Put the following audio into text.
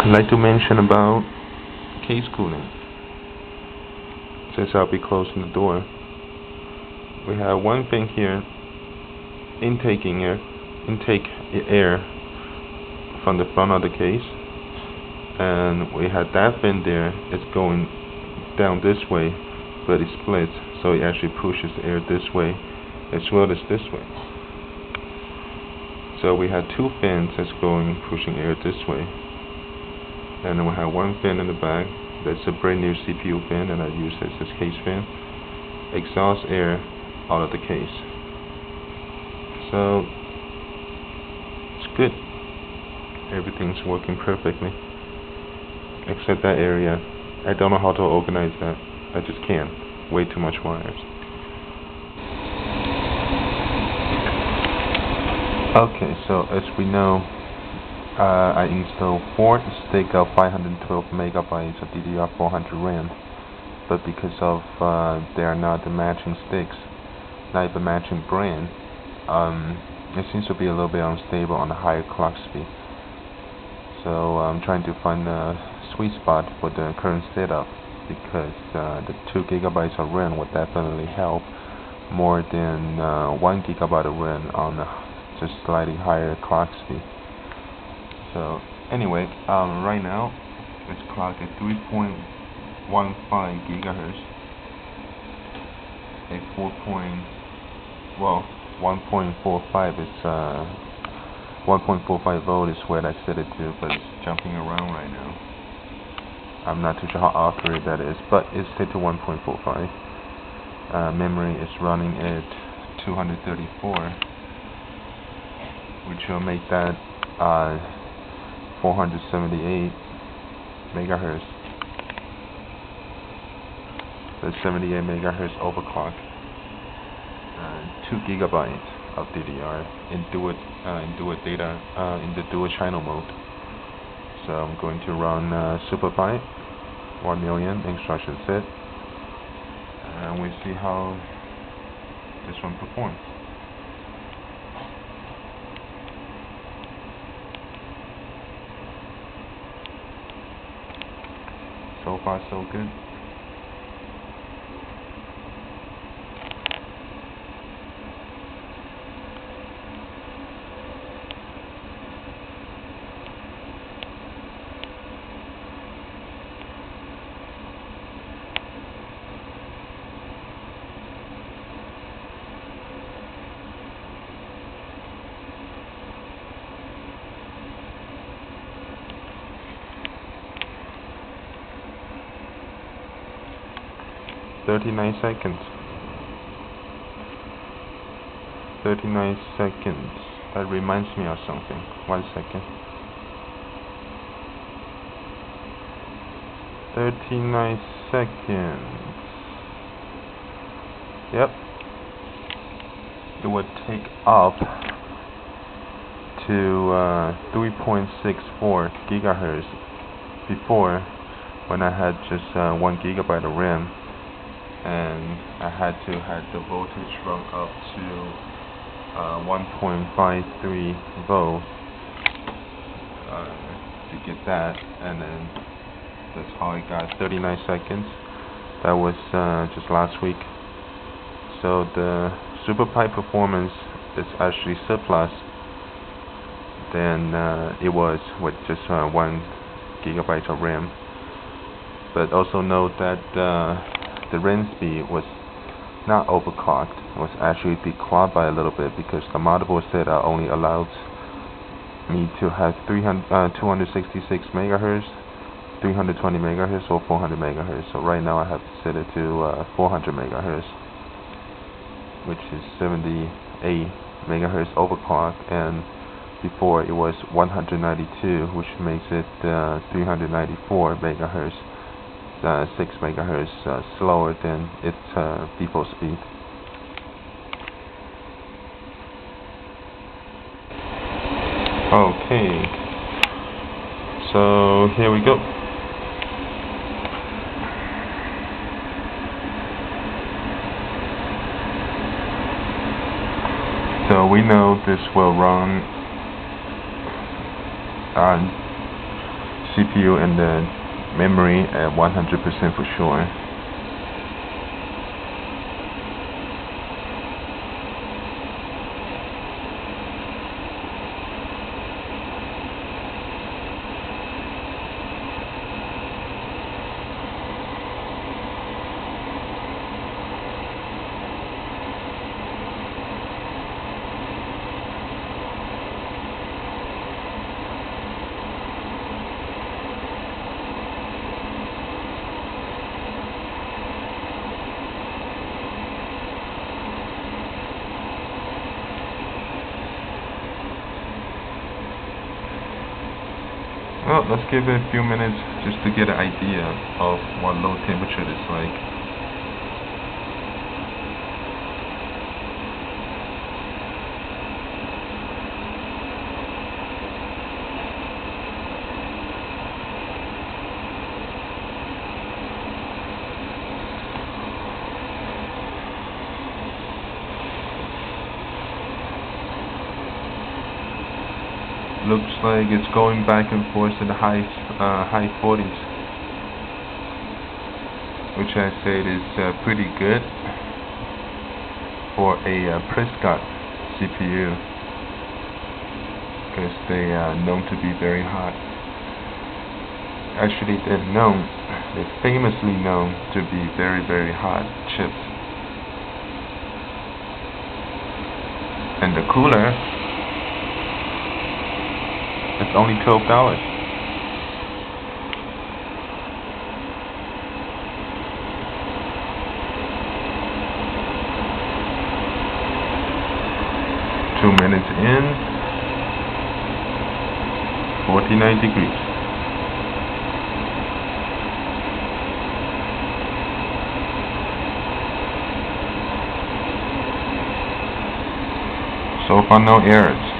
I'd like to mention about case cooling. Since I'll be closing the door, we have one thing here, intake air from the front of the case, and we had that fin there. It's going down this way, but it splits, so it actually pushes the air this way as well as this way. So we had two fins that's pushing air this way, and then we have one fin in the back that's a brand new CPU fin, and I use this as case fin. Exhaust air out of the case. So it's good. Everything's working perfectly, except that area. I don't know how to organize that. I just can't. Way too much wires. Okay, so as we know, I installed 4 sticks of 512 megabytes of DDR400 RAM, but because of they are not the matching sticks, not the matching brand, it seems to be a little bit unstable on the higher clock speed. So I'm trying to find a sweet spot for the current setup, because the 2 gigabytes of RAM would definitely help more than 1 gigabyte of RAM on a just slightly higher clock speed. So anyway, right now it's clocked at 3.15 gigahertz. A 1.45 is 1.45 volt is what I set it to, but it's jumping around right now. I'm not too sure how accurate that is, but it's set to 1.45. Memory is running at 234, which will make that 478 megahertz. That's 78 megahertz overclock. 2 gigabytes of DDR in the dual channel mode. So I'm going to run SuperPi 1 million instruction set, and we see how this one performs. So far so good. "39 seconds. 39 seconds. That reminds me of something. 1 second. 39 seconds. Yep. It would take up to 3.64 gigahertz before, when I had just 1 gigabyte of RAM, and I had to have the voltage run up to 1.53 volts to get that, and then that's how I got 39 seconds. That was just last week. So the SuperPi performance is actually surplus than it was with just 1 gigabyte of RAM. But also note that the RAM speed was not overclocked. It was actually declocked by a little bit, because the motherboard setup only allows me to have 266 megahertz, 320 megahertz, or 400 megahertz. So right now I have set it to 400 megahertz, which is 78 megahertz overclock, and before it was 192, which makes it 394 megahertz. 6 megahertz slower than its default speed. Okay, so here we go. So we know this will run on CPU and the memory at 100% for sure. Well, let's give it a few minutes just to get an idea of what low temperature is like. Looks like it's going back and forth in the high 40s, which I said is pretty good for a Prescott CPU, because they are known to be very hot. Actually, they're famously known to be very, very hot chips. And the cooler, it's only $12. Two minutes in, 49 degrees. So far, no errors.